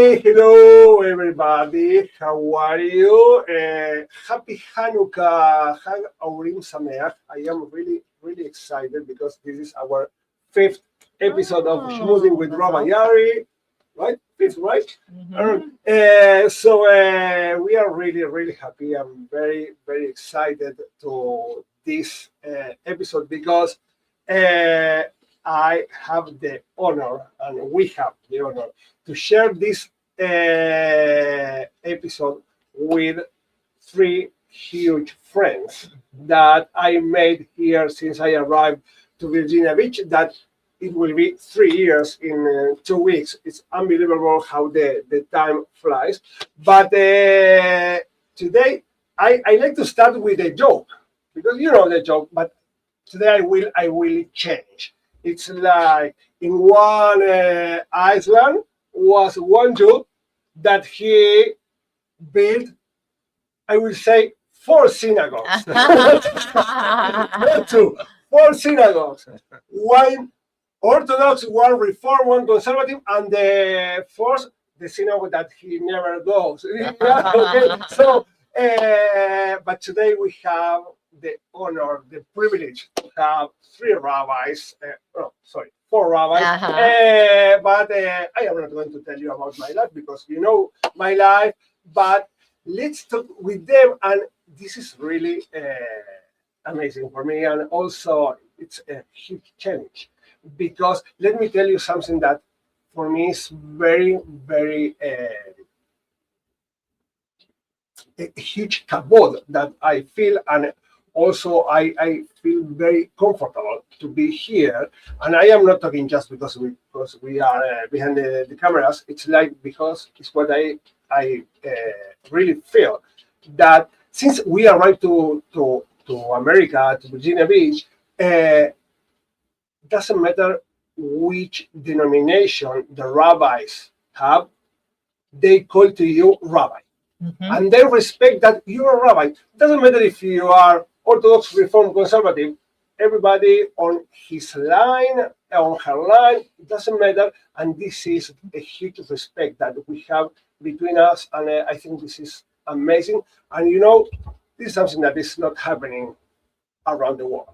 Hello everybody, how are you? Happy Hanukkah, Hag Aurim Sameach. I am really excited because this is our fifth episode of Shmoozn with Rabbi Ari, right? Fifth, right? So we are really happy. I'm very excited to this episode because I have the honor, and we have the honor to share this episode with three huge friends that I made here since I arrived to Virginia Beach. That it will be 3 years in 2 weeks. It's unbelievable how the time flies. But today I like to start with a joke because you know the joke, but today I will change. It's like in one Iceland was one Jew that he built, I will say, 4 synagogues. Not 2, 4 synagogues. One Orthodox, one Reform, one Conservative, and the fourth, the synagogue that he never goes. Okay, so, but today we have the honor, the privilege to have 4 rabbis. But I am not going to tell you about my life because you know my life. But let's talk with them, and this is really amazing for me, and also it's a huge challenge because let me tell you something that for me is very a huge kavod that I feel, and also I feel very comfortable to be here. And I am not talking just because we are behind the cameras. It's like because it's what I really feel that since we arrived to America, to Virginia Beach, doesn't matter which denomination the rabbis have, they call to you rabbi. And they respect that you're a rabbi. Doesn't matter if you are Orthodox, Reform, Conservative, everybody on his line, on her line, it doesn't matter. And this is a huge respect that we have between us. And I think this is amazing. And you know, this is something that is not happening around the world.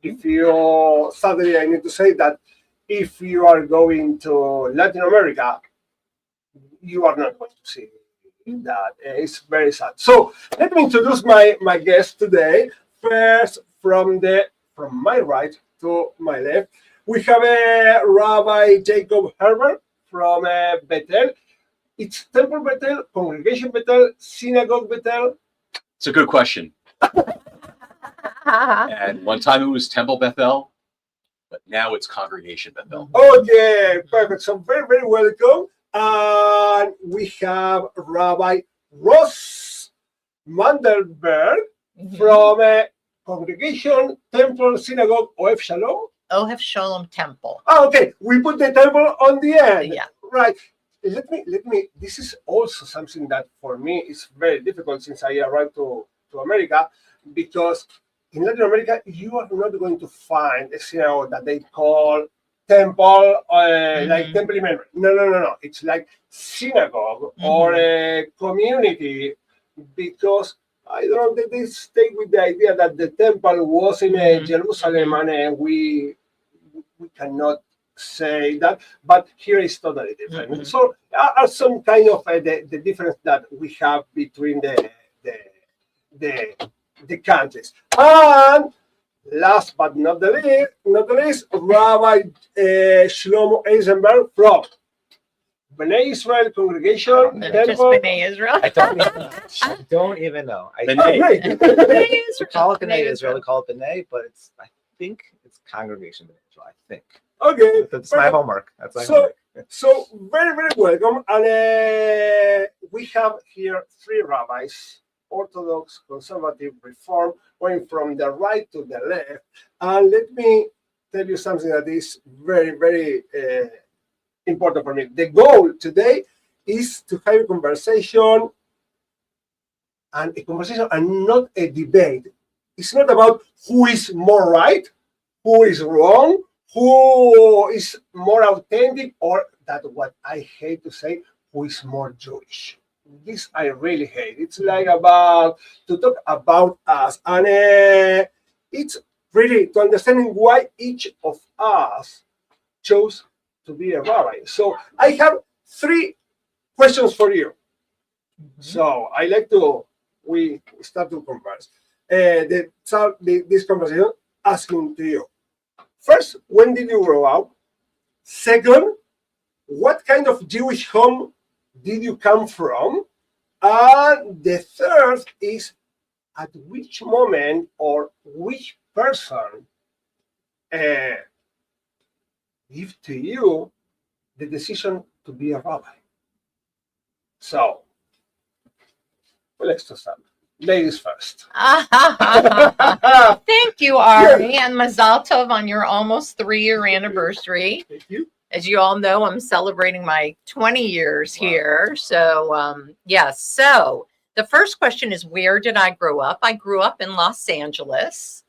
If you, sadly, I need to say that if you are going to Latin America, you are not going to see that. It's very sad. So let me introduce my guest today. First, from my right to my left, we have Rabbi Jacob Herbert from Bethel. It's Temple Bethel, Congregation Bethel, Synagogue Bethel. It's a good question. And one time it was Temple Bethel, but now it's Congregation Bethel. Okay, perfect. So very welcome. And we have Rabbi Ross Mandelberg from Congregation Temple Synagogue Ohev Shalom. Ohev Shalom Temple. Oh, okay, we put the temple on the end. Yeah. Right. Let me. This is also something that for me is very difficult since I arrived to America, because in Latin America you are not going to find a synagogue that they call temple, like temple memory. No. It's like synagogue or a community, because I don't think they stay with the idea that the temple was in Jerusalem, and we cannot say that. But here is totally different. So are some kind of the difference that we have between the countries. And last but not the least, Rabbi Shlomo Eisenberg from Bnei Israel Congregation Just Temple. B'nai Israel. I don't even know. Great. B'nai We call it B'nai Israel, we call it B'nai, but I think it's Congregation B'nai Israel, I think. Okay. That's my homework. That's my So, homework. so very welcome. And we have here 3 rabbis, Orthodox, Conservative, Reform, going from the right to the left. And let me tell you something that is very important for me. The goal today is to have a conversation and not a debate. It's not about who is more right, who is wrong, who is more authentic, or that what I hate to say, who is more Jewish. This I really hate. It's like about to talk about us, and it's really to understanding why each of us chose to be a rabbi. So I have 3 questions for you. So I like to we start to converse. This conversation asking to you. First, when did you grow up? Second, what kind of Jewish home did you come from? And the third is, at which moment or which person give to you the decision to be a rabbi? So, let's start. Ladies first. Thank you, Ari, and Mazal Tov on your almost 3-year anniversary. Thank you. As you all know, I'm celebrating my 20 years here. So, yes. So the first question is, where did I grow up? I grew up in Los Angeles.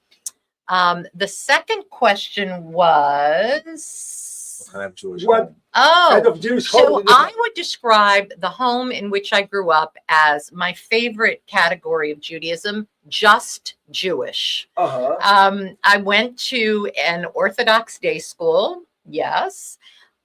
The second question was... What kind of Jewish What home? kind Oh, of Jewish home so did you I have? would describe the home in which I grew up as my favorite category of Judaism, just Jewish. Uh-huh. I went to an Orthodox day school. Yes.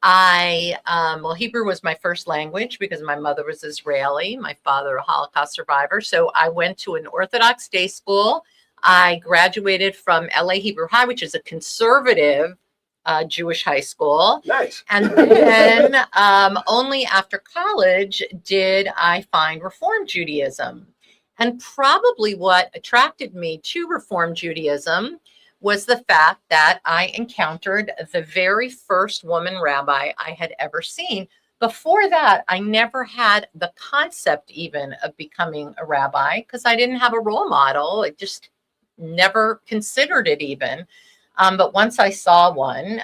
Well, Hebrew was my first language because my mother was Israeli, my father a Holocaust survivor. So I went to an Orthodox day school. I graduated from LA Hebrew High, which is a conservative Jewish high school. Nice. And then only after college did I find Reform Judaism. And probably what attracted me to Reform Judaism was the fact that I encountered the very first woman rabbi I had ever seen. Before that, I never had the concept even of becoming a rabbi because I didn't have a role model. I just never considered it even. But once I saw one,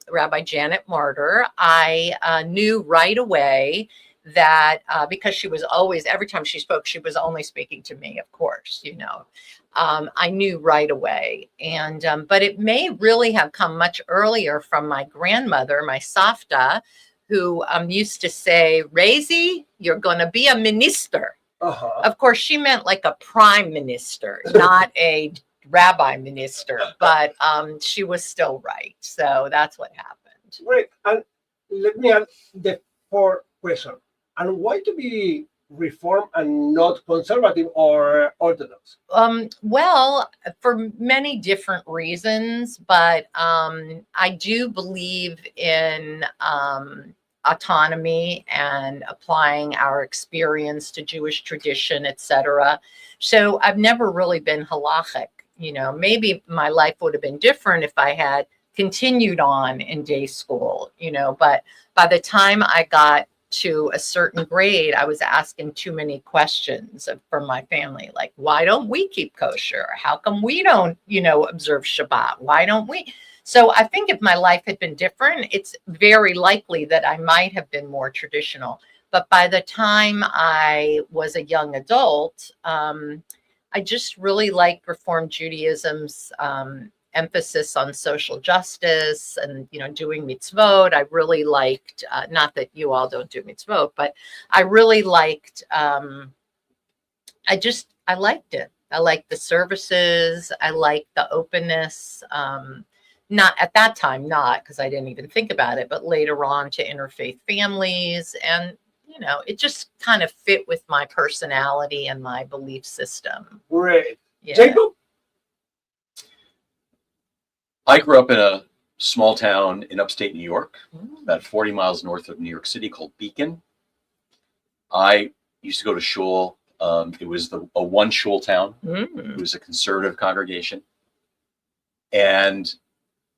Rabbi Janet Martyr, I knew right away that because she was always, every time she spoke, she was only speaking to me, of course, you know. I knew right away. And but it may really have come much earlier from my grandmother, my Savta, who used to say, Raisi, you're going to be a minister. Uh-huh. Of course, she meant like a prime minister, not a rabbi minister, but she was still right. So that's what happened. Great. And let me add the 4th question. And why to be Reform and not conservative or Orthodox? Well, for many different reasons, but I do believe in autonomy and applying our experience to Jewish tradition, etc. So I've never really been halachic. You know, maybe my life would have been different if I had continued on in day school, you know, but by the time I got to a certain grade, I was asking too many questions from my family, like, why don't we keep kosher? How come we don't, you know, observe Shabbat? Why don't we? So I think if my life had been different, it's very likely that I might have been more traditional. But by the time I was a young adult, I just really liked Reform Judaism's emphasis on social justice and, you know, doing mitzvot. I really liked, not that you all don't do mitzvot, but I really liked, I liked it. I liked the services. I liked the openness. Not at that time, not because I didn't even think about it, but later on to interfaith families. And, you know, it just kind of fit with my personality and my belief system. Great. Yeah. Jacob? I grew up in a small town in upstate New York, about 40 miles north of New York City, called Beacon. I used to go to shul. It was a one shul town. It was a conservative congregation. And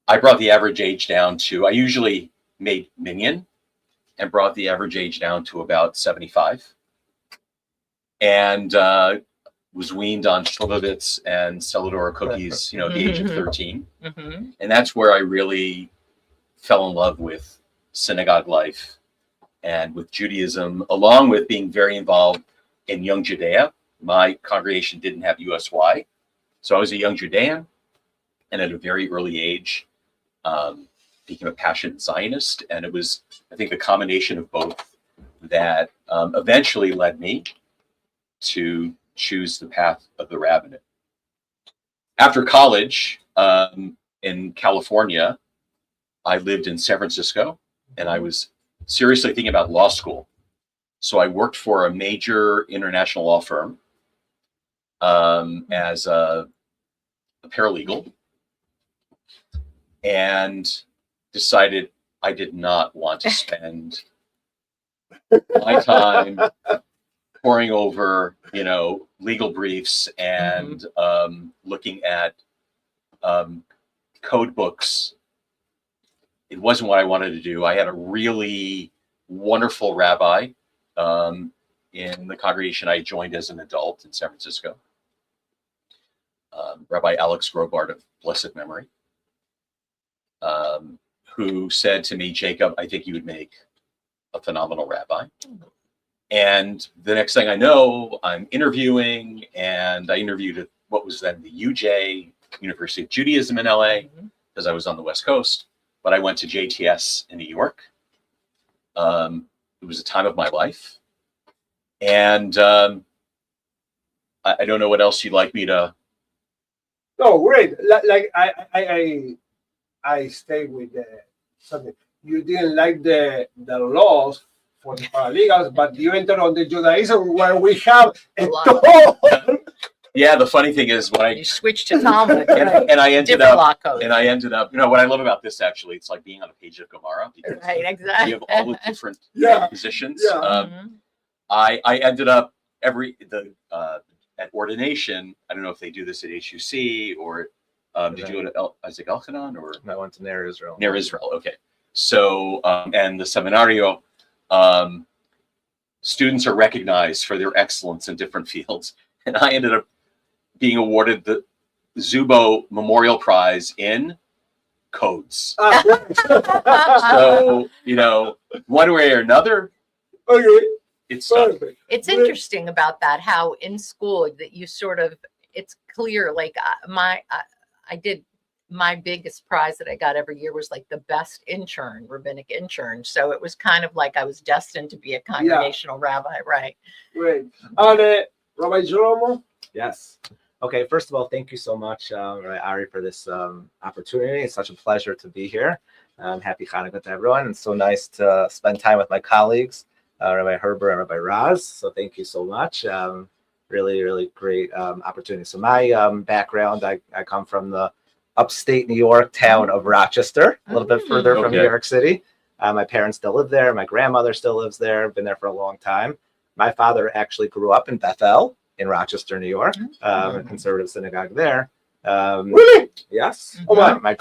I brought the average age down to, I usually made minyan and brought the average age down to about 75. And was weaned on Shlivovitz and Celadora cookies, you know, at the age of 13. And that's where I really fell in love with synagogue life and with Judaism, along with being very involved in Young Judea. My congregation didn't have USY. So I was a young Judean, and at a very early age, became a passionate Zionist. And it was, I think, a combination of both that eventually led me to choose the path of the rabbinate. After college in California, I lived in San Francisco, and I was seriously thinking about law school. So I worked for a major international law firm as a paralegal, and decided I did not want to spend my time poring over, legal briefs and looking at code books. It wasn't what I wanted to do. I had a really wonderful rabbi in the congregation I joined as an adult in San Francisco, Rabbi Alex Grobart of blessed memory, who said to me, Jacob, I think you would make a phenomenal rabbi. And the next thing I know, I'm interviewing, and I interviewed at what was then the UJ, University of Judaism in LA, because I was on the West Coast, but I went to JTS in New York. It was a time of my life. And I don't know what else you'd like me to. No, great. Like I stay with something. You didn't like the laws for the paralegals, but you entered on the Judaism where we have a ton. Yeah, the funny thing is when You switched to Talmud. and I ended Different law up, codes. what I love about this actually, it's like being on a page of Gemara because Right, exactly. you have all the different positions. Yeah. I ended up at ordination. I don't know if they do this at HUC or did you go to Isaac Elchanan or? I went to Ner Israel. Ner Israel, okay. So and the seminario, students are recognized for their excellence in different fields, and I ended up being awarded the Zubo Memorial Prize in codes. So, one way or another, Okay. it's stuck. Perfect. It's interesting about that, how in school that you sort of, it's clear, like I did, my biggest prize that I got every year was like the best intern, rabbinic intern. So it was kind of like I was destined to be a congregational rabbi, right? Great. And Rabbi Jeromo? Yes. Okay, first of all, thank you so much, Rabbi Ari, for this opportunity. It's such a pleasure to be here. Happy Hanukkah to everyone. It's so nice to spend time with my colleagues, Rabbi Herber and Rabbi Raz. So thank you so much. Really, really great opportunity. So my background, I come from the upstate New York town of Rochester, a little bit further from New York City. My parents still live there. My grandmother still lives there. Been there for a long time. My father actually grew up in Bethel in Rochester, New York, a conservative synagogue there. Really? Yes. Oh, wow. My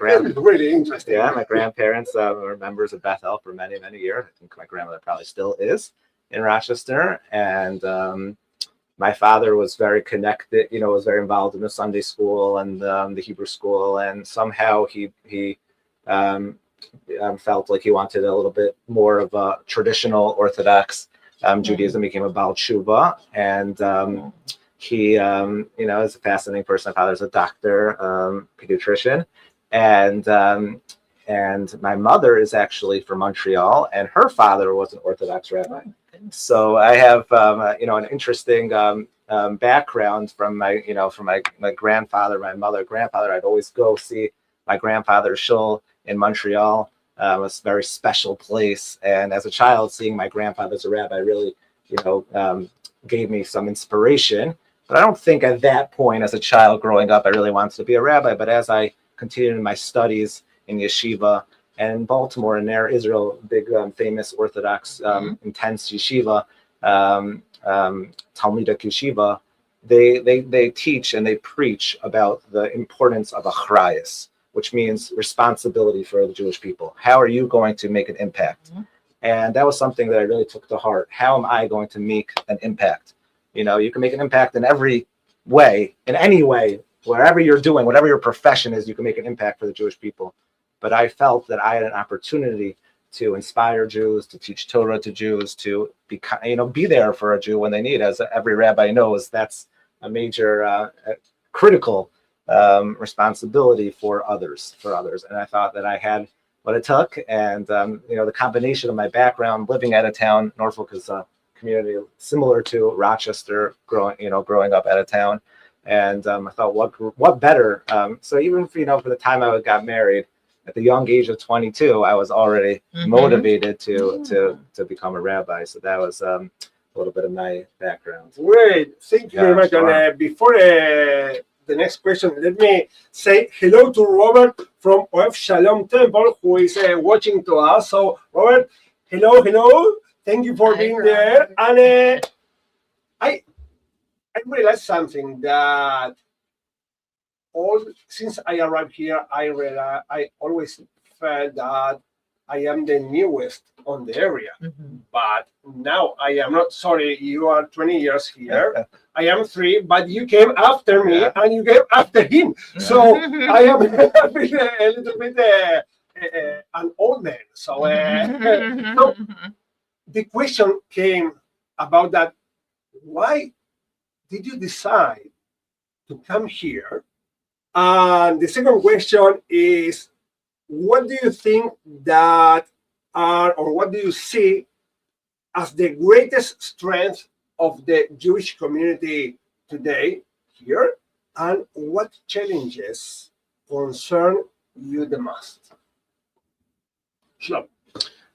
Really interesting. yeah, my grandparents were members of Bethel for many, many years. I think my grandmother probably still is in Rochester. And my father was very connected, was very involved in the Sunday school and the Hebrew school. And somehow he felt like he wanted a little bit more of a traditional Orthodox Judaism, became a Baal Tshuva. And he, is a fascinating person. My father's a doctor, pediatrician. And my mother is actually from Montreal, and her father was an Orthodox rabbi. So I have, an interesting background from my grandfather, my mother, grandfather. I'd always go see my grandfather's shul in Montreal. It was a very special place. And as a child, seeing my grandfather as a rabbi really, gave me some inspiration. But I don't think at that point, as a child growing up, I really wanted to be a rabbi. But as I continued in my studies in yeshiva and in Baltimore and Ner Israel, big famous Orthodox intense yeshiva, Talmidic yeshiva, they teach and they preach about the importance of achrayus, which means responsibility for the Jewish people. How are you going to make an impact? And that was something that I really took to heart. How am I going to make an impact? You can make an impact in every way, in any way, wherever you're doing, whatever your profession is, you can make an impact for the Jewish people. But I felt that I had an opportunity to inspire Jews, to teach Torah to Jews, to be there for a Jew when they need. As every rabbi knows, that's a major critical responsibility for others. And I thought that I had what it took. And the combination of my background, living out of town, Norfolk is a community similar to Rochester, growing up out of town. And I thought, what better? So even for the time I got married, at the young age of 22, I was already motivated to become a rabbi. So that was a little bit of my background. Great, thank you very much. Sure. And before the next question, let me say hello to Robert from OF Shalom Temple, who is watching to us. So Robert, hello. Thank you for being there. And I realized something that since I arrived here, I always felt that I am the newest on the area. But now I am not. Sorry, you are 20 years here. I am 3, but you came after me and you came after him. So I am a little bit an old man. So, so the question came about that. Why did you decide to come here? And the second question is, what do you think that or what do you see as the greatest strength of the Jewish community today here? And what challenges concern you the most? Sure.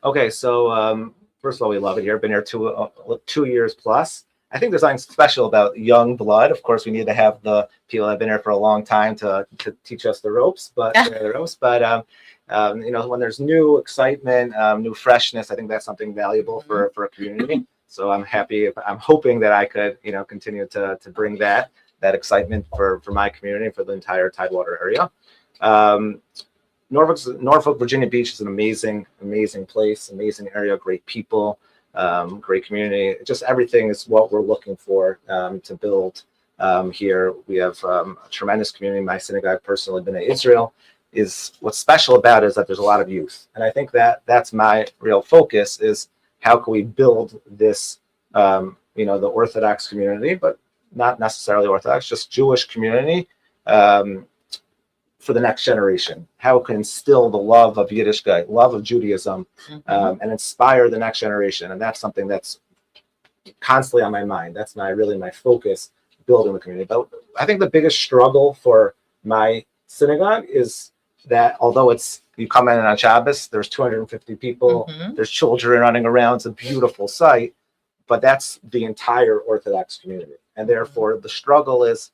Okay, so first of all, we love it here. Been here 2 years plus. I think there's something special about young blood. Of course, we need to have the people that have been here for a long time to teach us the ropes. But when there's new excitement, new freshness, I think that's something valuable for a community. So I'm hoping that I could continue to bring that excitement for my community, for the entire Tidewater area. Norfolk, Virginia Beach is an amazing place, amazing area, great people. Great community. Just everything is what we're looking for to build here. We have a tremendous community. My synagogue, personally, B'nai Israel, is what's special about it is that there's a lot of youth, and I think that's my real focus is how can we build this, the Orthodox community, but not necessarily Orthodox, just Jewish community. For the next generation, how it can instill the love of Yiddishkeit, love of Judaism, and inspire the next generation. And that's something that's constantly on my mind. That's my focus, building the community. But I think the biggest struggle for my synagogue is that although you come in on Shabbos, there's 250 people, there's children running around, it's a beautiful sight, but that's the entire Orthodox community. And therefore the struggle is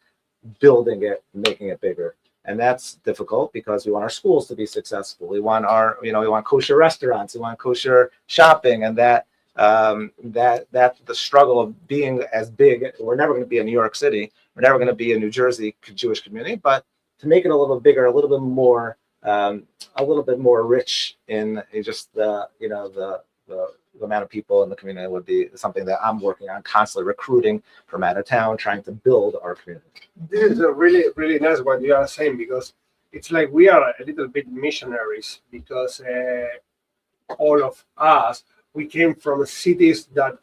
building it, making it bigger. And that's difficult because we want our schools to be successful. We want we want kosher restaurants. We want kosher shopping, and that the struggle of being as big. We're never going to be in New York City. We're never going to be a New Jersey Jewish community. But to make it a little bigger, a little bit more rich in just the amount of people in the community would be something that I'm working on, constantly recruiting from out of town, trying to build our community. This is a really, really nice what you are saying, because it's like we are a little bit missionaries, because all of us, we came from cities that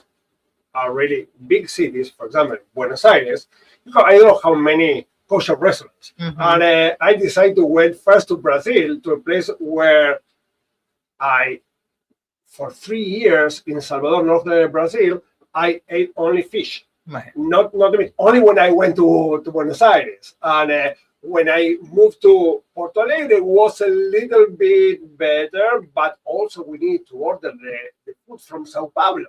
are really big cities. For example, Buenos Aires, I don't know how many kosher restaurants. And I decided to went first to Brazil, to a place where for 3 years in Salvador, north Brazil, I ate only fish. Right. Not meat. Only when I went to Buenos Aires. And when I moved to Porto Alegre, it was a little bit better, but also we need to order the food from Sao Paulo.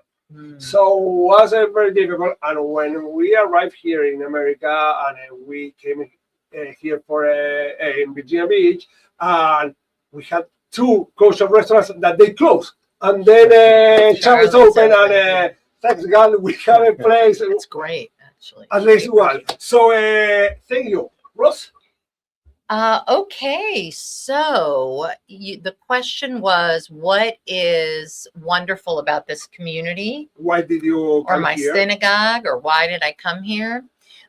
So it was very difficult. And when we arrived here in America, and we came here in Virginia Beach, and we had 2 kosher restaurants that they closed. And then Charlie's open, and thanks God we have a place. It's great, actually. At least one. So thank you, Ross. Okay, so the question was, what is wonderful about this community? Why did you come or my here? synagogue, or why did I come here?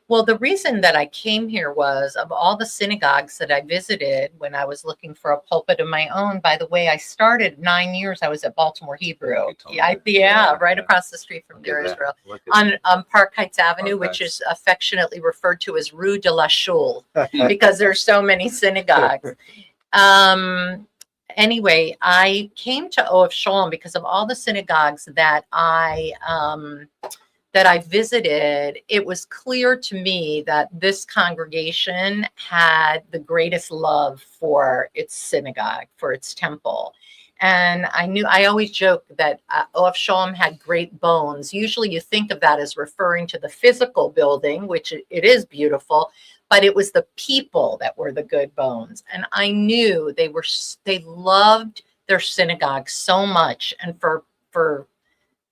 Well, the reason that I came here was, of all the synagogues that I visited when I was looking for a pulpit of my own. By the way, I started 9 years. I was at Baltimore Hebrew. Right across the street from Deir Israel, on Park Heights Avenue, which is affectionately referred to as Rue de la Shul, because there's so many synagogues. anyway, I came to Of Sholem because of all the synagogues that I visited. It was clear to me that this congregation had the greatest love for its synagogue, for its temple. And I always joke that Of Sholem had great bones. Usually you think of that as referring to the physical building, which it is beautiful, but it was the people that were the good bones. And I knew they loved their synagogue so much. And for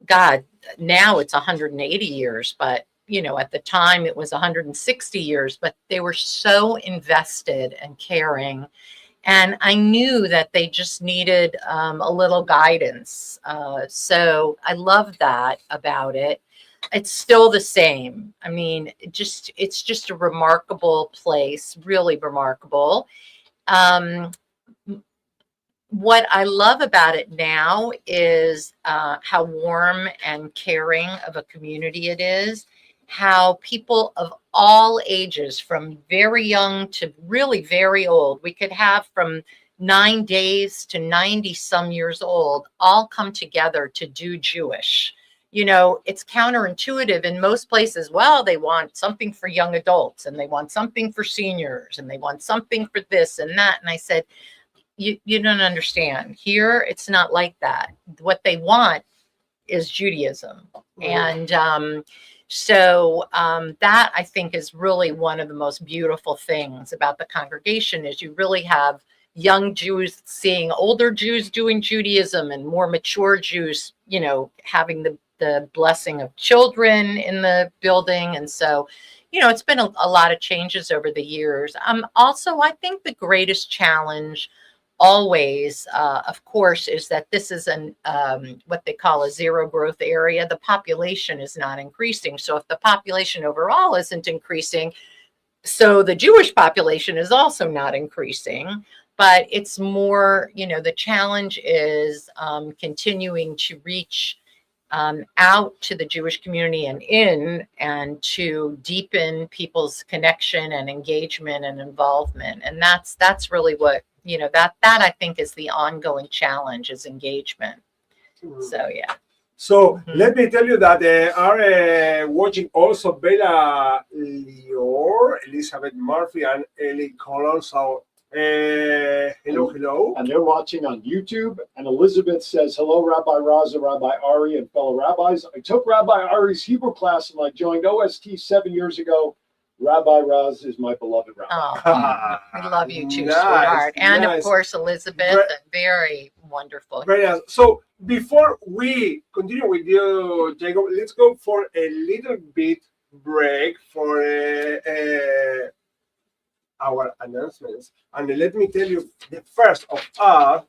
God, now it's 180 years, but at the time it was 160 years, but they were so invested and caring. And I knew that they just needed a little guidance. So I love that about it. It's still the same. I mean, it's just a remarkable place, really remarkable. What I love about it now is how warm and caring of a community it is, how people of all ages, from very young to really very old, we could have from 9 days to 90 some years old, all come together to do Jewish. It's counterintuitive in most places. Well, they want something for young adults, and they want something for seniors, and they want something for this and that. And I said, you don't understand. Here, it's not like that. What they want is Judaism. And so that, I think, is really one of the most beautiful things about the congregation, is you really have young Jews seeing older Jews doing Judaism, and more mature Jews, having the blessing of children in the building. And so, it's been a lot of changes over the years. Also, I think the greatest challenge always, of course, is that this is what they call a zero growth area. The population is not increasing. So if the population overall isn't increasing, so the Jewish population is also not increasing. But it's more, the challenge is continuing to reach out to the Jewish community and to deepen people's connection and engagement and involvement. And that's really what, that I think is the ongoing challenge, is engagement. So, yeah. So let me tell you that they are watching also Bella Lior, Elizabeth Murphy, and Ellie Collins. So hello. And they're watching on YouTube. And Elizabeth says, hello, Rabbi Raza, Rabbi Ari, and fellow rabbis. I took Rabbi Ari's Hebrew class and I joined OST 7 years ago. Rabbi Raz is my beloved rabbi. Oh, we love you too, sweetheart. And of course, Elizabeth, very wonderful. Very nice. So before we continue with you, Jacob, let's go for a little bit break for our announcements. And let me tell you, the first of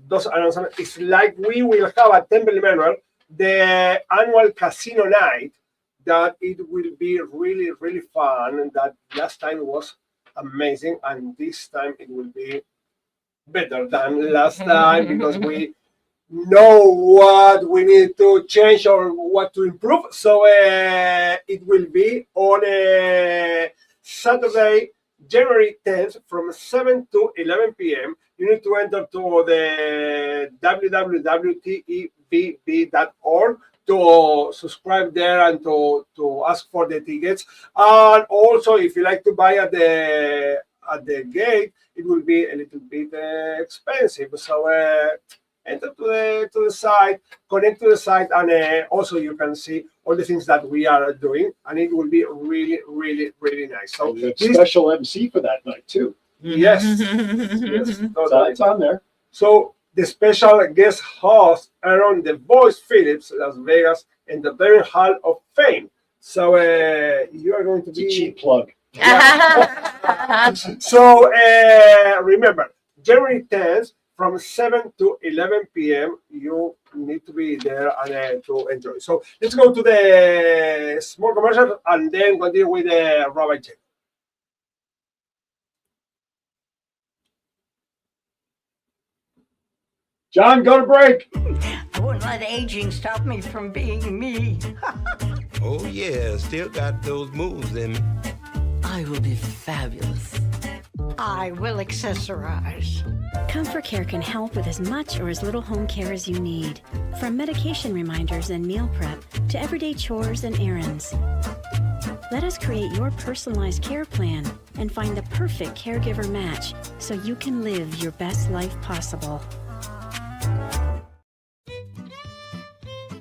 those announcements is like we will have at Temple Emmanuel the annual casino night, that it will be really, really fun. And that last time was amazing, and this time it will be better than last time, because we know what we need to change or what to improve. So it will be on Saturday, January 10th from 7 to 11 p.m. You need to enter to the www.tevb.org to subscribe there and to ask for the tickets. And also, if you like to buy at the gate, it will be a little bit expensive. So enter to the site, connect to the site, and also you can see all the things that we are doing, and it will be really, really, really nice. So special MC for that night too. Yes, yes, So it's on there. So the special guest host Aaron The Voice Phillips, Las Vegas Entertainment Hall of Fame. So you are going to be a cheap plug. So remember, January 10th from 7 to 11 p.m. you need to be there and to enjoy. So let's go to the small commercial and then continue with the Rabbi Check. John, go to break. I wouldn't let aging stop me from being me. Oh yeah, still got those moves in me. I will be fabulous. I will accessorize. Comfort Care can help with as much or as little home care as you need. From medication reminders and meal prep to everyday chores and errands. Let us create your personalized care plan and find the perfect caregiver match so you can live your best life possible.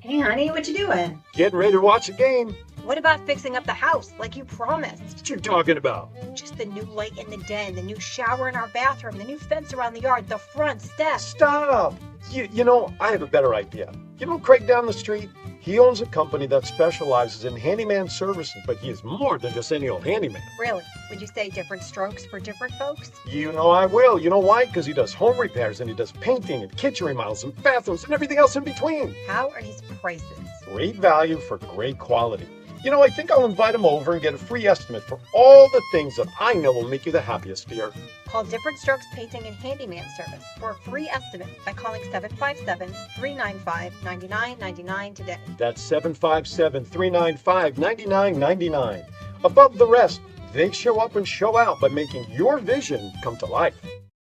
Hey, honey, what you doing? Getting ready to watch a game. What about fixing up the house like you promised? What you talking about? Just the new light in the den, the new shower in our bathroom, the new fence around the yard, the front steps. Stop! You know, I have a better idea. You know Craig down the street? He owns a company that specializes in handyman services, but he is more than just any old handyman. Really? Would you say different strokes for different folks? You know I will. You know why? Because he does home repairs and he does painting and kitchen remodels and bathrooms and everything else in between. How are his prices? Great value for great quality. You know, I think I'll invite him over and get a free estimate for all the things that I know will make you the happiest, dear. Call Different Strokes Painting and Handyman Service for a free estimate by calling 757-395-9999 today. That's 757-395-9999. Above the rest, they show up and show out by making your vision come to life.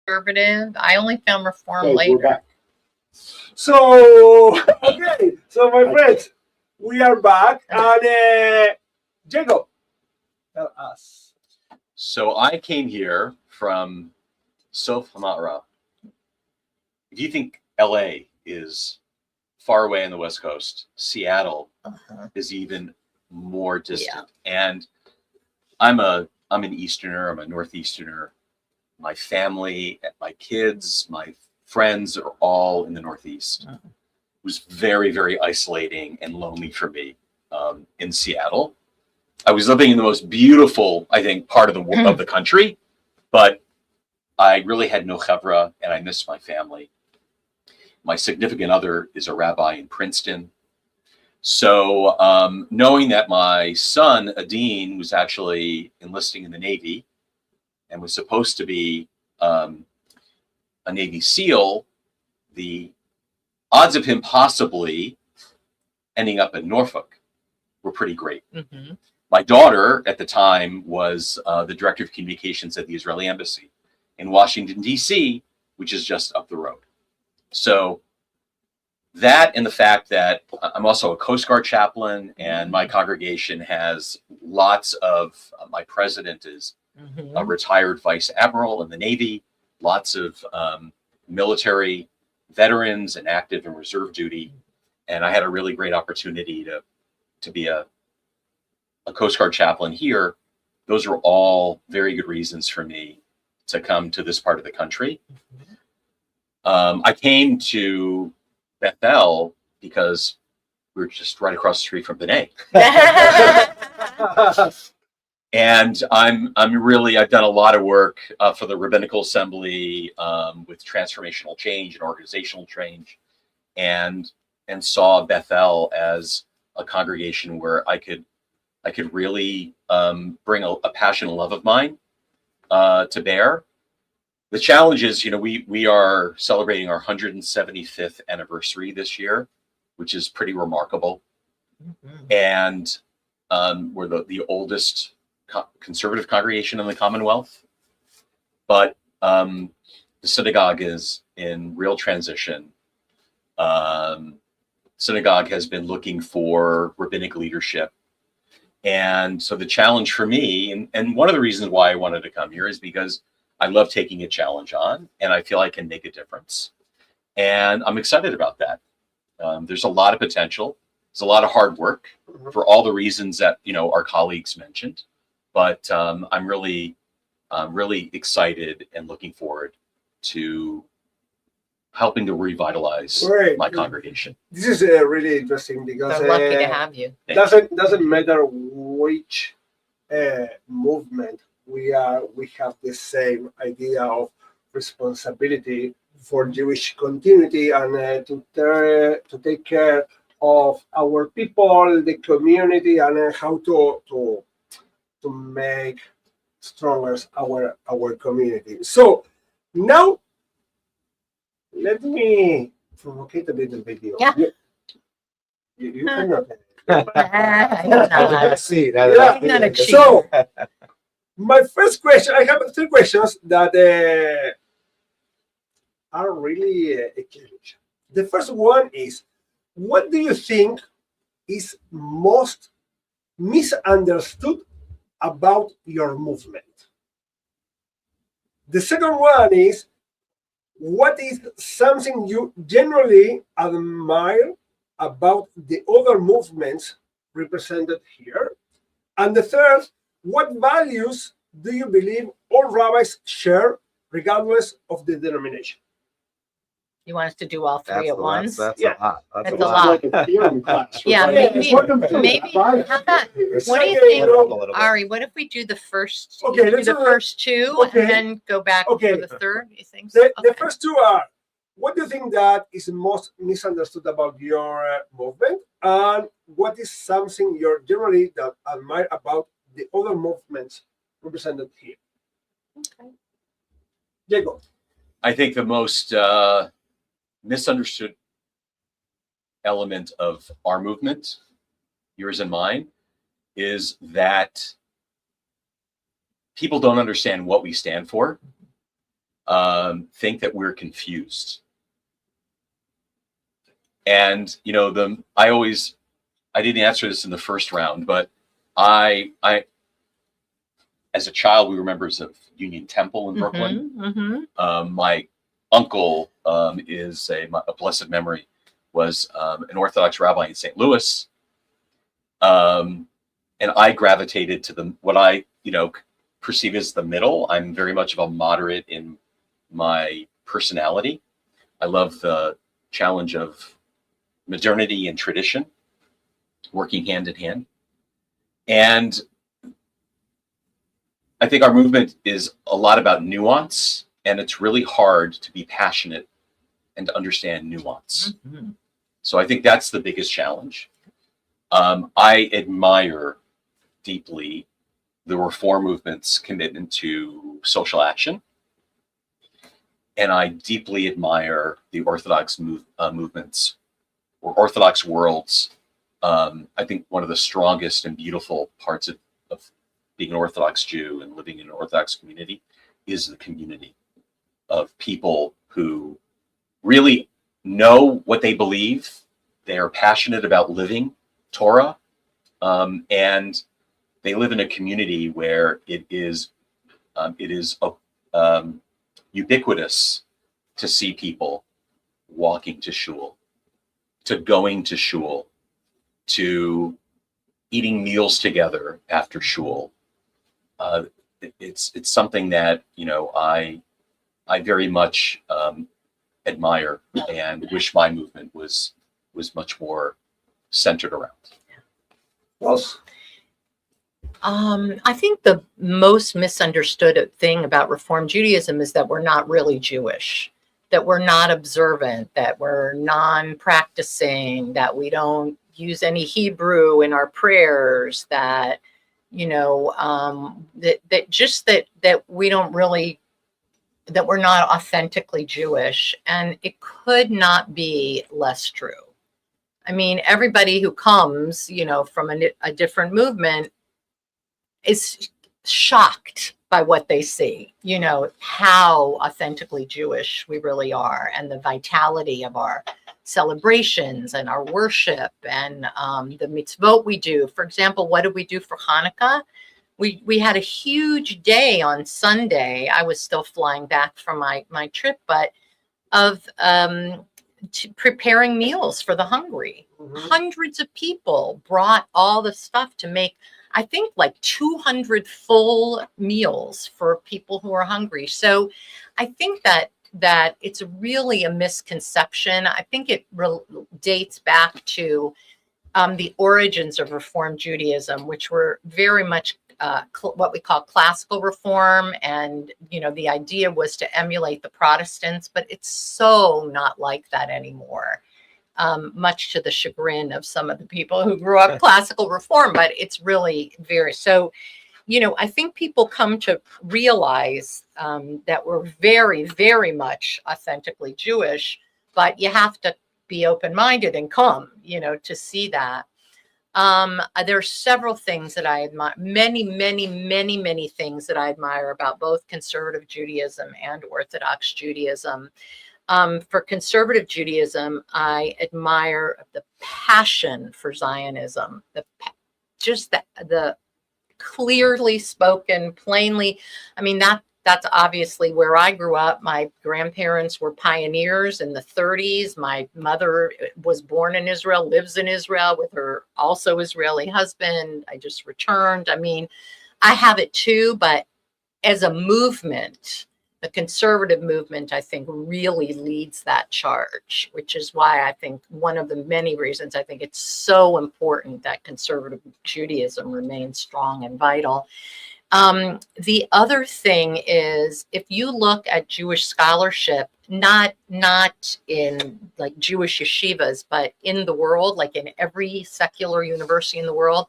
Conservative. I only found reform We're later. back. So, okay. So, my friends, we are back. And Jacob, tell us. So I came here from Sof Hamara. If you think LA is far away on the West Coast, Seattle is even more distant. And I'm an Easterner, I'm a Northeasterner. My family, my kids, my friends are all in the Northeast. It was very, very isolating and lonely for me in Seattle. I was living in the most beautiful, I think, part of the country, but I really had no chevra, and I missed my family. My significant other is a rabbi in Princeton. So knowing that my son, Adine, was actually enlisting in the Navy and was supposed to be a Navy SEAL, the odds of him possibly ending up in Norfolk were pretty great. Mm-hmm. My daughter at the time was the director of communications at the Israeli embassy in Washington, D.C., which is just up the road. So that and the fact that I'm also a Coast Guard chaplain and my congregation has lots of, my president is a retired vice admiral in the Navy, lots of military veterans and active and reserve duty. And I had a really great opportunity to be a Coast Guard chaplain here. Those are all very good reasons for me to come to this part of the country. I came to Bethel because we were just right across the street from B'nai. And I've done a lot of work for the Rabbinical Assembly with transformational change and organizational change, and saw Bethel as a congregation where I could really bring a passion and love of mine to bear. The challenge is, we are celebrating our 175th anniversary this year, which is pretty remarkable. And we're the oldest conservative congregation in the Commonwealth. But the synagogue is in real transition. Synagogue has been looking for rabbinic leadership. And so the challenge for me, and one of the reasons why I wanted to come here is because I love taking a challenge on, and I feel I can make a difference. And I'm excited about that. There's a lot of potential. There's a lot of hard work for all the reasons that, our colleagues mentioned. But I'm really excited and looking forward to helping to revitalize my congregation. This is really interesting because So lucky to have you. Doesn't matter which movement we have the same idea of responsibility for Jewish continuity and to take care of our people, the community, and how to make stronger our community. So now let me provocate a little bit you. Yeah. You cannot. He's not. See, He's not a cheater. So My first question, I have three questions that are really curious. The first one is, what do you think is most misunderstood about your movement? The second one is, what is something you generally admire about the other movements represented here? And the third, what values do you believe all rabbis share, regardless of the denomination? You want us to do all three at once? That's Yeah. a lot. That's a a lot. lot. Like a theorem class. Yeah, Right? maybe, Maybe. how about, what do you Okay, think, A little bit. Ari, what if we do the first, Okay, do let's the do first two okay. and then go back Okay. for the third, you think? so? The Okay. first two are, what do you think that is most misunderstood about your movement? And what is something you're generally that admire about the other movements represented here? Okay. Jacob. I think the most misunderstood element of our movement, yours and mine, is that people don't understand what we stand for, think that we're confused. And, you know, I didn't answer this in the first round, but I, as a child, we were members of Union Temple in Brooklyn. My uncle is a blessed memory, was an Orthodox rabbi in St. Louis. And I gravitated to what I, perceive as the middle. I'm very much of a moderate in my personality. I love the challenge of modernity and tradition working hand in hand. And I think our movement is a lot about nuance, and it's really hard to be passionate and to understand nuance. Mm-hmm. So I think that's the biggest challenge. I admire deeply the Reform movement's commitment to social action. And I deeply admire the Orthodox movements, or Orthodox world's. I think one of the strongest and beautiful parts of being an Orthodox Jew and living in an Orthodox community is the community of people who really know what they believe. They are passionate about living Torah, and they live in a community where it is ubiquitous to see people walking to shul, to going to shul, to eating meals together after shul. It's something that I very much admire and wish my movement was much more centered around. Was I think the most misunderstood thing about Reform Judaism is that we're not really Jewish, that we're not observant, that we're non-practicing, that we don't use any Hebrew in our prayers, that that we don't really, that we're not authentically Jewish, and it could not be less true. I mean, everybody who comes, from a different movement is shocked by what they see, how authentically Jewish we really are, and the vitality of our celebrations and our worship and the mitzvot we do. For example, what did we do for Hanukkah? We had a huge day on Sunday. I was still flying back from my trip, but of preparing meals for the hungry. Mm-hmm. Hundreds of people brought all the stuff to make, I think, like 200 full meals for people who are hungry. So I think that it's really a misconception. I think it dates back to the origins of Reform Judaism, which were very much what we call classical reform. And, the idea was to emulate the Protestants, but it's so not like that anymore, much to the chagrin of some of the people who grew up classical reform, but it's really so, I think people come to realize that we're very, very much authentically Jewish, but you have to be open-minded and come, to see that. There are several things that I admire, many things that I admire about both conservative Judaism and Orthodox Judaism. For conservative Judaism, I admire the passion for Zionism, the clearly spoken, plainly. I mean, that's obviously where I grew up. My grandparents were pioneers in the 30s. My mother was born in Israel, lives in Israel with her also Israeli husband. I just returned. I mean, I have it too, but as a movement, the conservative movement, I think, really leads that charge, which is why I think one of the many reasons I think it's so important that conservative Judaism remains strong and vital. The other thing is, if you look at Jewish scholarship, not in like Jewish yeshivas, but in the world, like in every secular university in the world,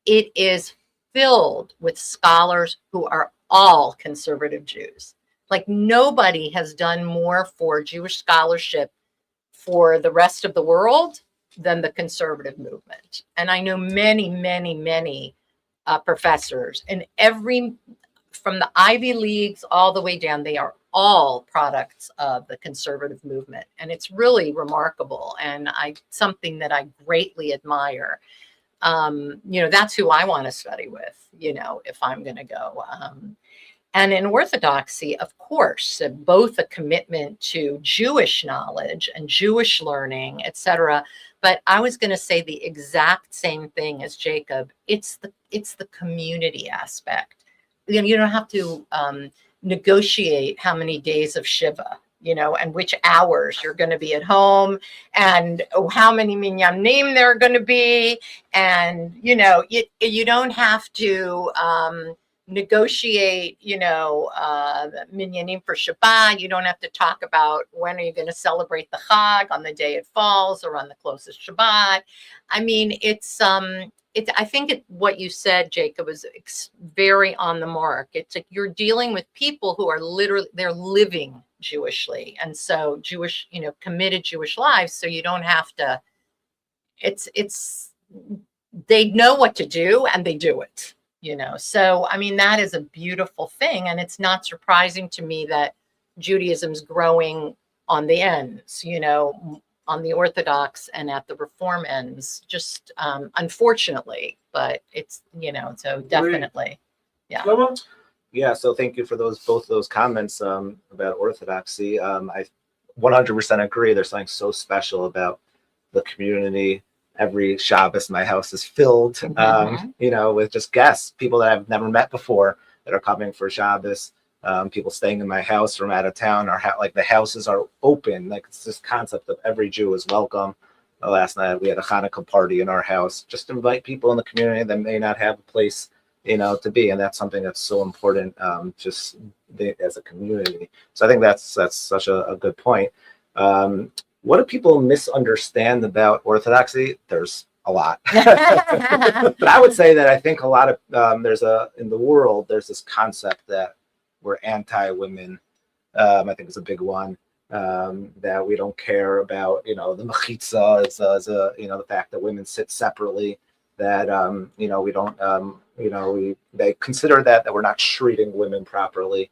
it is filled with scholars who are all conservative Jews. Like nobody has done more for Jewish scholarship for the rest of the world than the conservative movement. And I know many professors, and from the Ivy Leagues all the way down, they are all products of the conservative movement. And it's really remarkable, and something that I greatly admire. That's who I want to study with, if I'm going to go. And in Orthodoxy, of course, both a commitment to Jewish knowledge and Jewish learning, etc. But I was going to say the exact same thing as Jacob. It's the community aspect. You don't have to negotiate how many days of Shiva, and which hours you're going to be at home, and how many minyanim there are going to be, and you don't have to negotiate, minyanim for Shabbat. You don't have to talk about when are you going to celebrate the Chag, on the day it falls or on the closest Shabbat. I mean, I think what you said, Jacob, is very on the mark. It's like you're dealing with people who are they're living Jewishly, and so Jewish, committed Jewish lives. So you don't have to. They know what to do and they do it. So I mean, that is a beautiful thing, and it's not surprising to me that Judaism's growing on the ends, on the Orthodox and at the Reform ends, just unfortunately, but it's, so definitely. Yeah. Yeah, so thank you for both those comments about Orthodoxy. I 100% agree. There's something so special about the community. Every Shabbos, my house is filled, with just guests, people that I've never met before that are coming for Shabbos. People staying in my house from out of town, like the houses are open. Like it's this concept of every Jew is welcome. Last night we had a Hanukkah party in our house. Just invite people in the community that may not have a place, to be, and that's something that's so important, as a community. So I think that's such a good point. What do people misunderstand about Orthodoxy? There's a lot. But I would say that I think a lot of in the world there's this concept that we're anti-women. I think it's a big one, that we don't care about, the mechitza, as the fact that women sit separately, that, we don't, they consider that we're not treating women properly.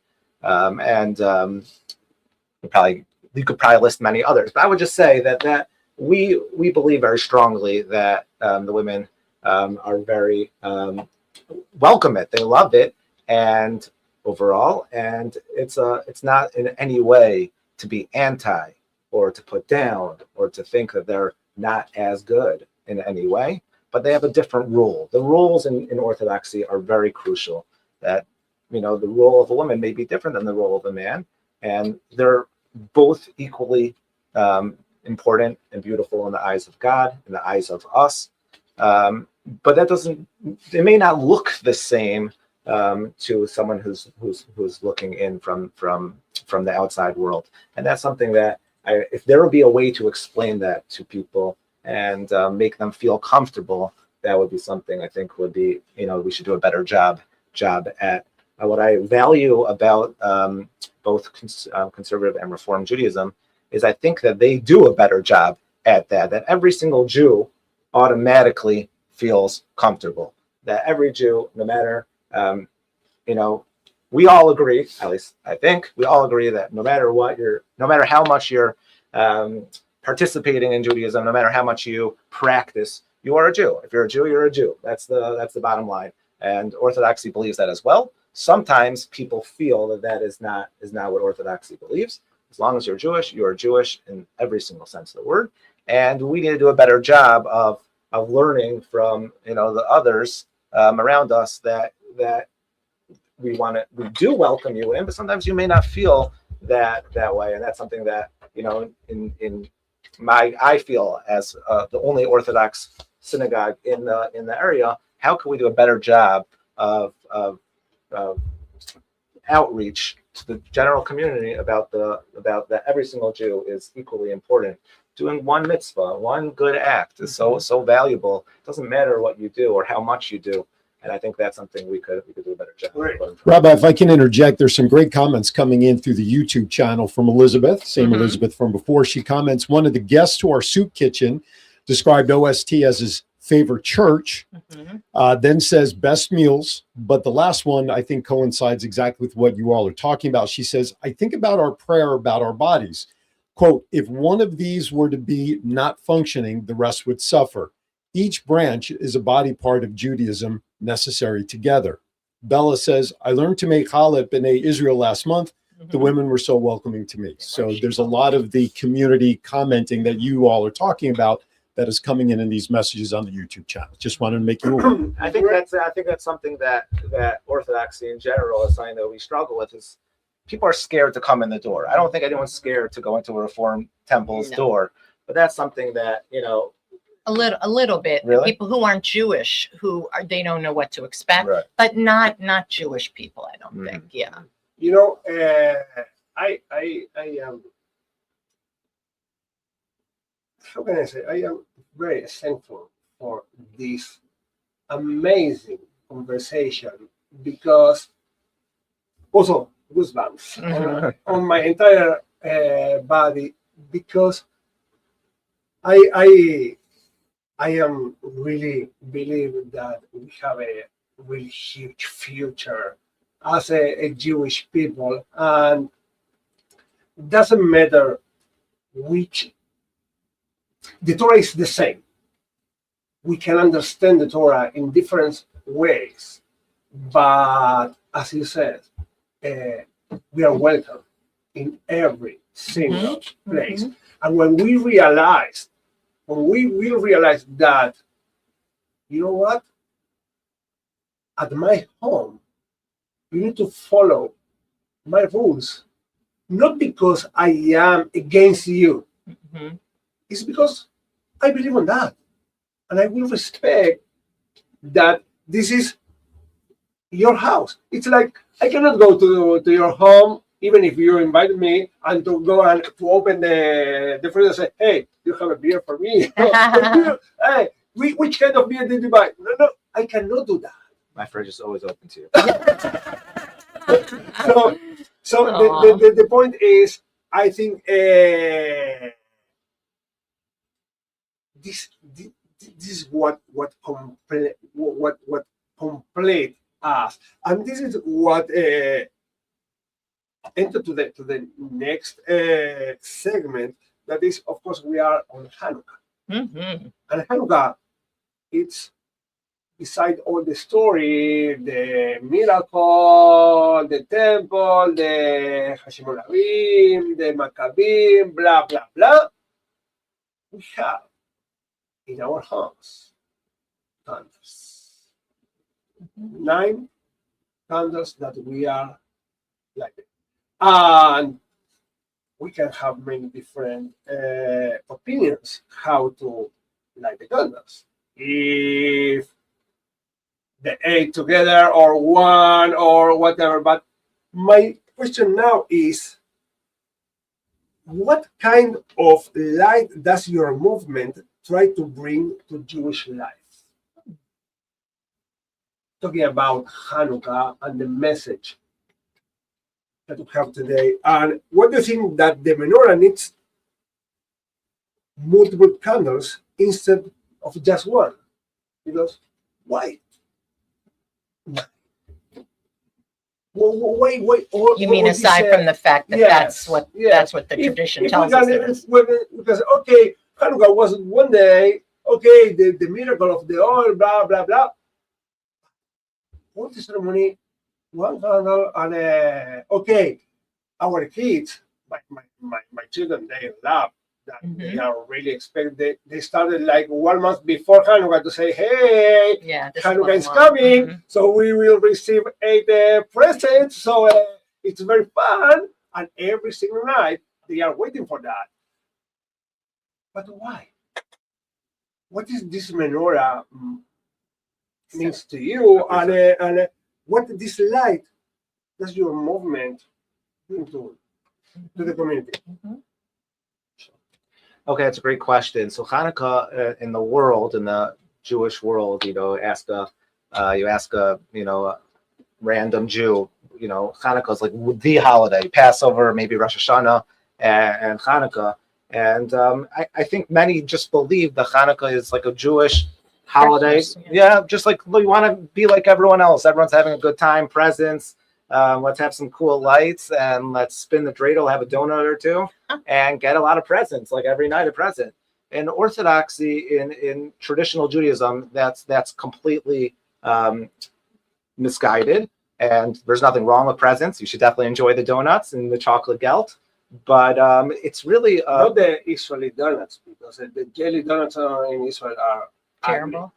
You could probably list many others, but I would just say that we believe very strongly that the women are very welcome it. They love it, and overall, and it's not in any way to be anti or to put down or to think that they're not as good in any way, but they have a different rule. The rules in Orthodoxy are very crucial. That the role of a woman may be different than the role of a man, and they're both equally important and beautiful in the eyes of God, in the eyes of us. But it may not look the same to someone who's looking in from the outside world. And that's something that if there would be a way to explain that to people and make them feel comfortable, that would be something I think would be, we should do a better job at. What I value about both conservative and Reform Judaism is I think that they do a better job at that every single Jew automatically feels comfortable. That every Jew, no matter, we all agree, at least I think, we all agree that no matter how much you're participating in Judaism, no matter how much you practice, you are a Jew. If you're a Jew, you're a Jew. That's the bottom line. And Orthodoxy believes that as well. Sometimes people feel that is not what Orthodoxy believes. As long as you're Jewish in every single sense of the word. And we need to do a better job of learning from the others around us that we do welcome you in, but sometimes you may not feel that way, and that's something that I feel as the only Orthodox synagogue in the area. How can we do a better job of outreach to the general community about that every single Jew is equally important? Doing one mitzvah, one good act is so valuable. It doesn't matter what you do or how much you do. And I think that's something we could do a better job. Right. Rabbi, if I can interject, there's some great comments coming in through the YouTube channel from Elizabeth, same Elizabeth from before. She comments, one of the guests to our soup kitchen described OST as his favorite church, then says best meals. But the last one, I think, coincides exactly with what you all are talking about. She says, I think about our prayer about our bodies. Quote, if one of these were to be not functioning, the rest would suffer. Each branch is a body part of Judaism necessary together. Bella says, I learned to make challah at B'nai Israel last month. The women were so welcoming to me. So there's a lot of the community commenting that you all are talking about that is coming in these messages on the YouTube channel. Just wanted to make you aware. I think that's something that Orthodoxy in general is something that we struggle with. Is people are scared to come in the door. I don't think anyone's scared to go into a Reform temple's door, but that's something that a little bit. Really? People who aren't Jewish, they don't know what to expect, right. but not Jewish people, I don't think. Yeah. I am, how can I say, I am very thankful for this amazing conversation, because also goosebumps on my entire body, because I am really believe that we have a really huge future as a Jewish people, and it doesn't matter which. The Torah is the same. We can understand the Torah in different ways, but as you said, we are welcome in every single place. And when we will realize that, you know what, at my home, you need to follow my rules, not because I am against you. It's because I believe in that, and I will respect that this is your house. It's like I cannot go to your home, even if you invite me, and to go and to open the fridge and say, hey, you have a beer for me. Hey, which kind of beer did you buy? No, I cannot do that. My fridge is always open to you. So the point is, I think this is what complete us, and this is what enter to the next segment. That is, of course, we are on Hanukkah, and Hanukkah, it's beside all the story, the miracle, the temple, the Hashimoravim, the Maccabim, blah blah blah. We have in our house candles, 9 candles that we are lighting, and we can have many different opinions how to light the candles. If the 8 together or 1 or whatever, but my question now is, what kind of light does your movement try to bring to Jewish life? Talking about Hanukkah and the message that we have today, and what do you think that the menorah needs multiple candles instead of just one. He goes, why? Wait. You mean aside from the fact that that's what the tradition tells us? Because okay, Hanukkah was one day. Okay, the miracle of the oil, blah blah blah. What is ceremony? One candle and okay, our kids, my children, they love that. They are really expected. They started like 1 month before Hanukkah to say, "Hey, Hanukkah is coming, so we will receive 8 presents." So it's very fun, and every single night they are waiting for that. But why? What is this menorah means to you, and what this light does your movement bring to the community? Okay, that's a great question. So Hanukkah in the world, in the Jewish world, you ask a random Jew, Hanukkah is like the holiday, Passover, maybe Rosh Hashanah, and Hanukkah. And I think many just believe that Hanukkah is like a Jewish holiday. Just like we want to be like everyone else. Everyone's having a good time, presents. Let's have some cool lights and let's spin the dreidel, have a donut or two, and get a lot of presents, like every night a present. In Orthodoxy, in traditional Judaism, that's completely misguided. And there's nothing wrong with presents. You should definitely enjoy the donuts and the chocolate gelt. But it's really not the Israeli donuts, because the jelly donuts in Israel are terrible.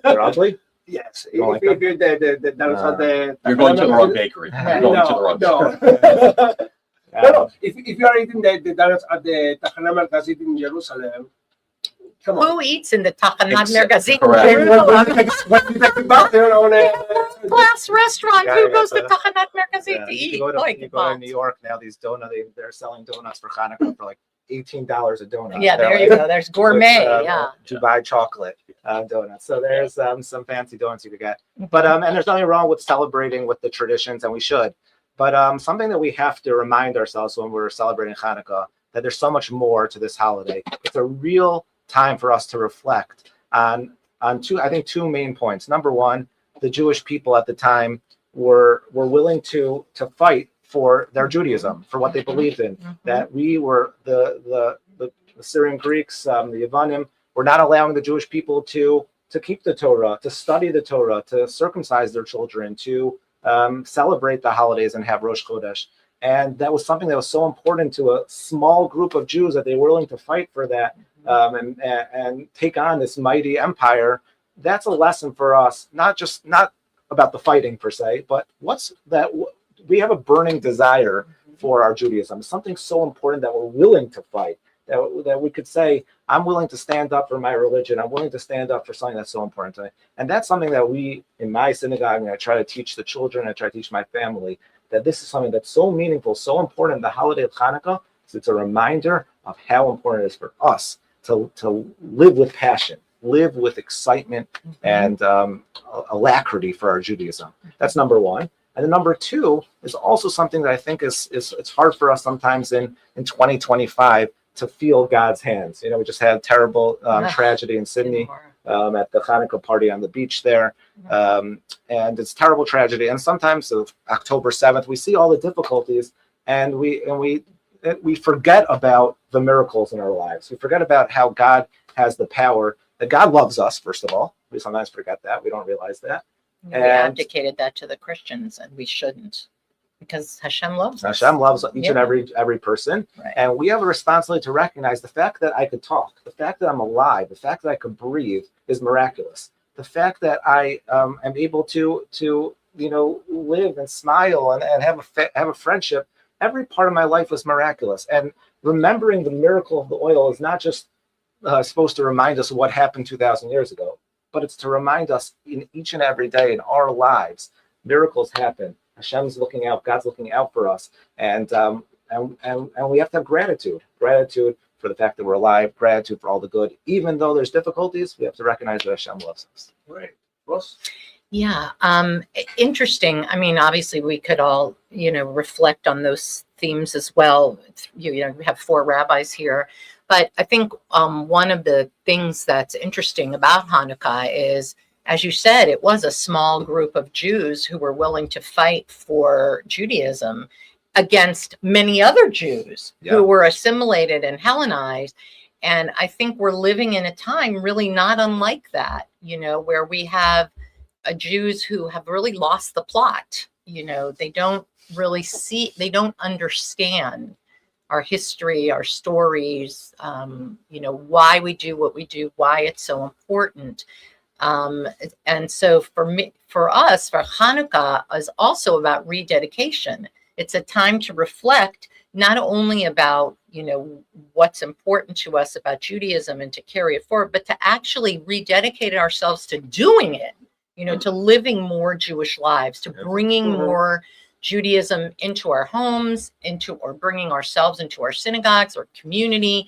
They're ugly. Yes, You don't like if you the donuts are the You're going to the wrong bakery. You're going to the wrong no. No. If you are eating the donuts at the Tachana Merkazit in Jerusalem, come on. Who eats in the Tachanat Merkazit? Class restaurant. Who goes to Tachanat Merkazit to eat? You go to New York now. These donuts, they're selling donuts for Hanukkah for like $18 a donut. Yeah, there you go. There's gourmet. Dubai chocolate donuts. So there's some fancy donuts you could get. But and there's nothing wrong with celebrating with the traditions, and we should. But something that we have to remind ourselves when we're celebrating Hanukkah, that there's so much more to this holiday. It's a real time for us to reflect on two main points. Number one, the Jewish people at the time were willing to fight for their Judaism, for what they believed in. That we were the Syrian Greeks, the Yavanim, were not allowing the Jewish people to keep the Torah, to study the Torah, to circumcise their children, to celebrate the holidays and have Rosh Chodesh. And that was something that was so important to a small group of Jews that they were willing to fight for that and take on this mighty empire. That's a lesson for us, not about the fighting per se, but what's that we have a burning desire for our Judaism, something so important that we're willing to fight, that we could say, I'm willing to stand up for my religion. I'm willing to stand up for something that's so important to me. And that's something that we, in my synagogue, I try to teach the children, I try to teach my family, that this is something that's so meaningful, so important. The holiday of Hanukkah, it's a reminder of how important it is for us to live with passion, live with excitement and alacrity for our Judaism. That's number one. And then number two is also something that I think is it's hard for us sometimes in 2025 to feel God's hands. We just had terrible tragedy in Sydney at the Hanukkah party on the beach there. And it's terrible tragedy. And sometimes October 7th, we see all the difficulties and we forget about the miracles in our lives. We forget about how God has the power, that God loves us, first of all. We sometimes forget that. We don't realize that. We abdicated that to the Christians, and we shouldn't, because Hashem loves us. Hashem loves each and every person. Right. And we have a responsibility to recognize the fact that I could talk, the fact that I'm alive, the fact that I could breathe is miraculous. The fact that I am able to live and smile and have a friendship, every part of my life was miraculous. And remembering the miracle of the oil is not just supposed to remind us of what happened 2,000 years ago, but it's to remind us in each and every day in our lives, miracles happen. Hashem's looking out, God's looking out for us. And we have to have gratitude for the fact that we're alive, gratitude for all the good. Even though there's difficulties, we have to recognize that Hashem loves us. Right. Ross? Yeah. Interesting. I mean, obviously we could all, reflect on those themes as well. We have 4 rabbis here. But I think one of the things that's interesting about Hanukkah is, as you said, it was a small group of Jews who were willing to fight for Judaism against many other Jews who were assimilated and Hellenized. And I think we're living in a time really not unlike that, where we have Jews who have really lost the plot. They don't really they don't understand our history, our stories, why we do what we do, why it's so important. And so for us, Hanukkah is also about rededication. It's a time to reflect not only about, what's important to us about Judaism and to carry it forward, but to actually rededicate ourselves to doing it, to living more Jewish lives, to bringing more Judaism into our homes, or bringing ourselves into our synagogues or community,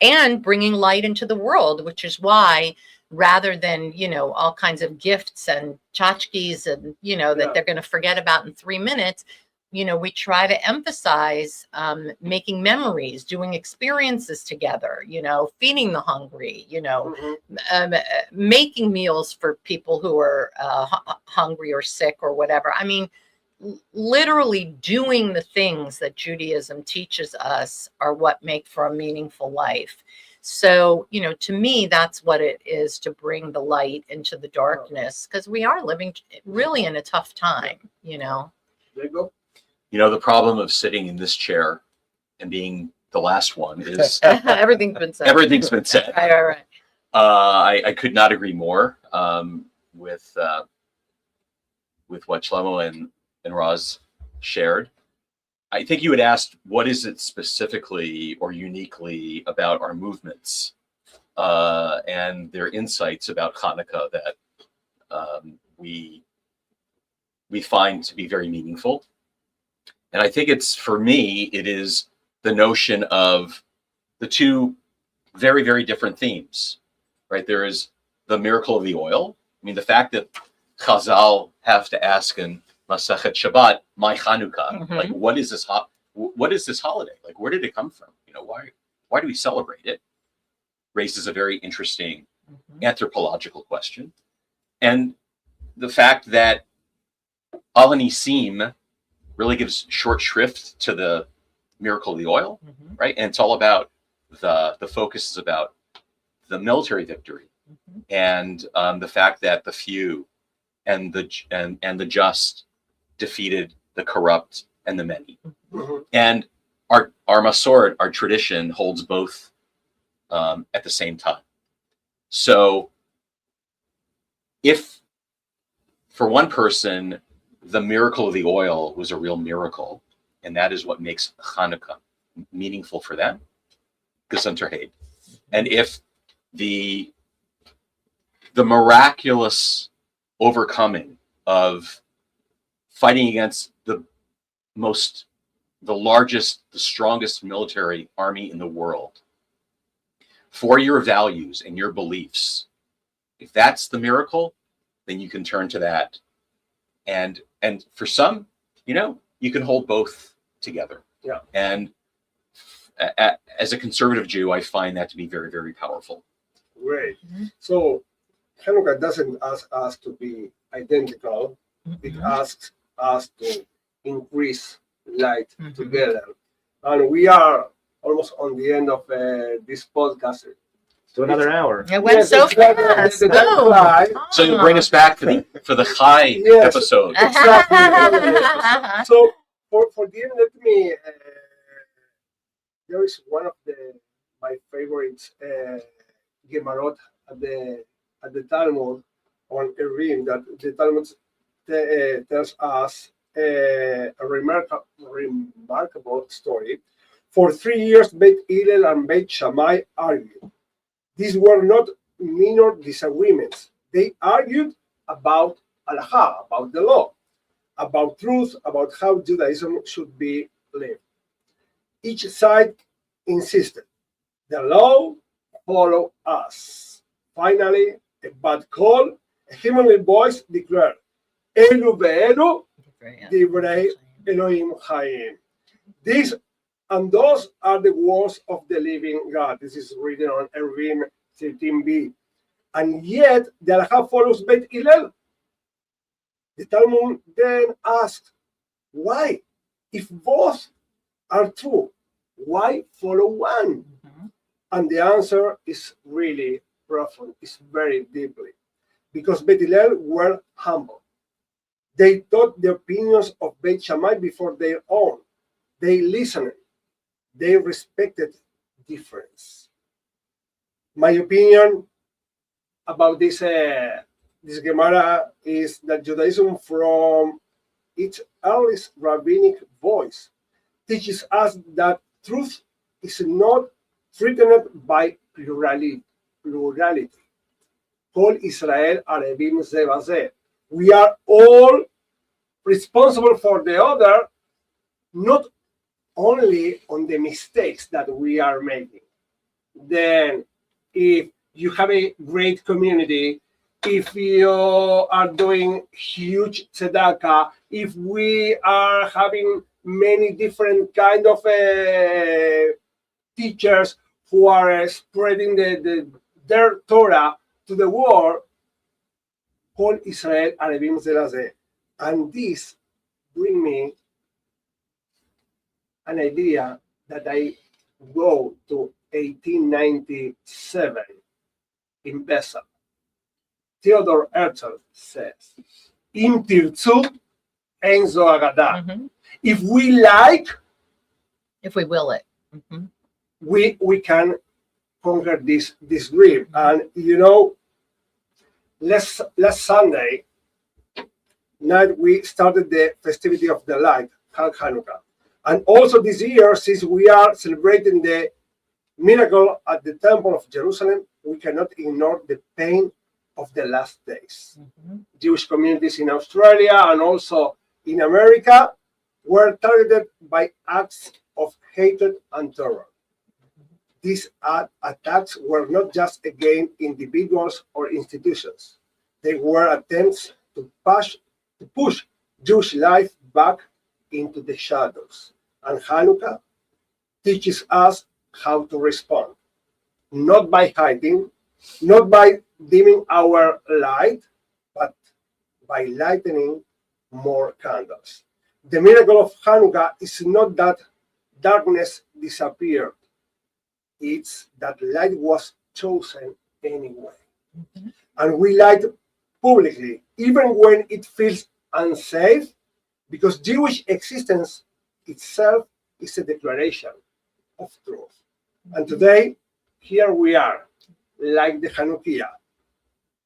and bringing light into the world, which is why, rather than, all kinds of gifts and tchotchkes and, that they're going to forget about in 3 minutes, we try to emphasize making memories, doing experiences together, feeding the hungry, making meals for people who are hungry or sick or whatever. I mean, literally doing the things that Judaism teaches us are what make for a meaningful life. So, to me, that's what it is to bring the light into the darkness, because we are living really in a tough time, There you go. The problem of sitting in this chair and being the last one is everything's been said. Everything's been said. Right. I could not agree more with what Shlomo and Roz shared. I think you had asked, what is it specifically or uniquely about our movements and their insights about Hanukkah that we find to be very meaningful. And I think for me, it is the notion of the two very, very different themes, right? There is the miracle of the oil. I mean, the fact that Chazal have to ask in Masechet Shabbat, my Chanukah, like, what is this holiday? Like, where did it come from? Why do we celebrate it? Raises a very interesting anthropological question. And the fact that Al Nisim really gives short shrift to the miracle of the oil, right? And it's all about the focus is about the military victory and the fact that the few and the just defeated the corrupt and the many. And our Masoret, our tradition, holds both at the same time. So if for one person the miracle of the oil was a real miracle, and that is what makes Hanukkah meaningful for them, Gesundheit. And if the miraculous overcoming of fighting against the largest, the strongest military army in the world for your values and your beliefs, if that's the miracle, then you can turn to that. And for some, you can hold both together. Yeah. And as a conservative Jew, I find that to be very, very powerful. Great. So Hanukkah doesn't ask us to be identical. It asks us to increase light together. And we are almost on the end of this podcast. To another hour. It went so fast. So you bring us back for the Chai episode. Exactly. So for the end, let me. There is one of my favorites Gemarot at the Talmud on Erim that the Talmud tells us a remarkable story. For 3 years, Beit Hillel and Beit Shammai argued. These were not minor disagreements. They argued about halakha, about the law, about truth, about how Judaism should be lived. Each side insisted, the law follow us. Finally, a bad call, a heavenly voice declared, Elu ve'elu divrei Elohim Chaim. These and those are the words of the living God. This is written on Eruvin 13b. And yet the halacha follows Beit Hillel. The Talmud then asks, why? If both are true, why follow one? And the answer is really profound. It's very deeply. Because Beit Hillel were humble. They thought the opinions of Beit Shammai before their own. They listened. They respected difference. My opinion about this Gemara is that Judaism, from its earliest rabbinic voice, teaches us that truth is not threatened by plurality. Kol Israel Arevim ze bazeh. We are all responsible for the other, not only on the mistakes that we are making. Then, if you have a great community, if you are doing huge tzedakah, if we are having many different kind of teachers who are spreading their Torah to the world, Kol Israel Arevim ze bazeh. And this brings me an idea that I go to 1897 in Bessel. Theodor Herzl says, Im tirtzu ein zo agada. If we like, If we will it. we can conquer this dream. And you know, last Sunday night we started the festivity of the light, Hanukkah. And also this year, since we are celebrating the miracle at the Temple of Jerusalem, we cannot ignore the pain of the last days. Jewish communities in Australia and also in America were targeted by acts of hatred and terror. These attacks were not just against individuals or institutions. They were attempts to push Jewish life back into the shadows. And Hanukkah teaches us how to respond, not by hiding, not by dimming our light, but by lighting more candles. The miracle of Hanukkah is not that darkness disappeared, it's that light was chosen anyway. And we light publicly, even when it feels unsafe, because Jewish existence itself is a declaration of truth. And today, here we are, like the Hanukkah,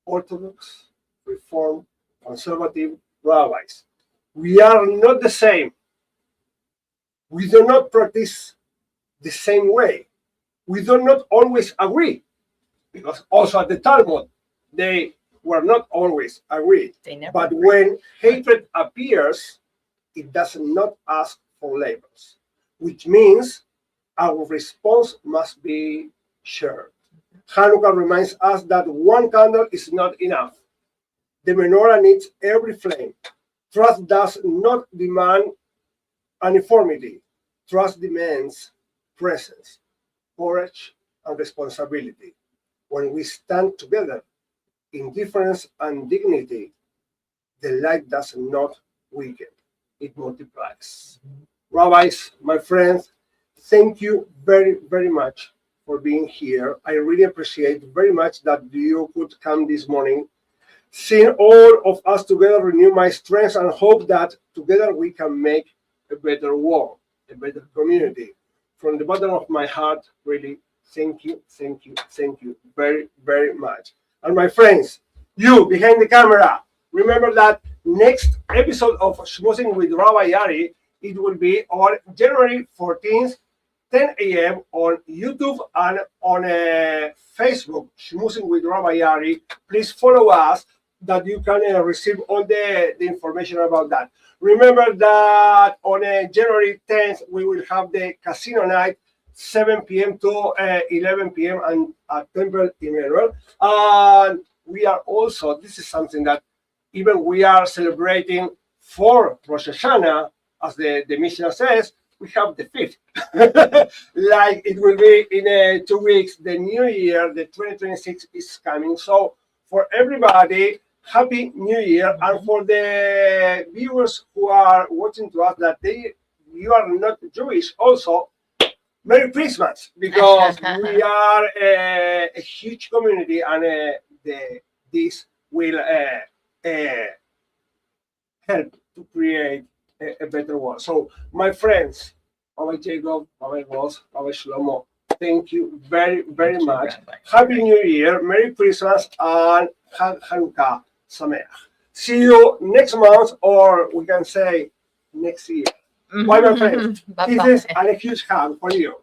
Orthodox, Reform, Conservative rabbis. We are not the same. We do not practice the same way. We do not always agree, because also at the Talmud, they were not always agree. But when hatred appears, it does not ask for labels, which means our response must be shared. Hanukkah reminds us that one candle is not enough. The menorah needs every flame. Trust does not demand uniformity. Trust demands presence, courage, and responsibility. When we stand together in difference and dignity, the light does not weaken, it multiplies. Rabbis, my friends, thank you very, very much for being here. I really appreciate very much that you could come this morning. Seeing all of us together renew my strength and hope that together we can make a better world, a better community. From the bottom of my heart, really, thank you very, very much. And my friends, you behind the camera, remember that next episode of Shmoozn with Rabbi Ari, it will be on January 14th, 10 a.m. on YouTube and on Facebook, Shmoozn with Rabbi Ari. Please follow us that you can receive all the information about that. Remember that on January 10th, we will have the casino night, 7 p.m. to 11 p.m. and at Temple Emmanuel. And we are also, this is something that even we are celebrating for Rosh Hashanah, as the Mishnah says, we have the 5th. Like it will be in 2 weeks. The new year, the 2026 is coming. So for everybody, Happy New Year. And for the viewers who are watching to us that you are not Jewish, also Merry Christmas, because we are a huge community, and this will help to create a better world. So, my friends, Rabbi Jacob, Rabbi Ross, Rabbi Shlomo, thank you very, very much. Happy New Year, Merry Christmas, and Hanukkah Sameach. See you next month, or we can say next year. Bye, my friends. Bye-bye. Kisses and a huge hug for you.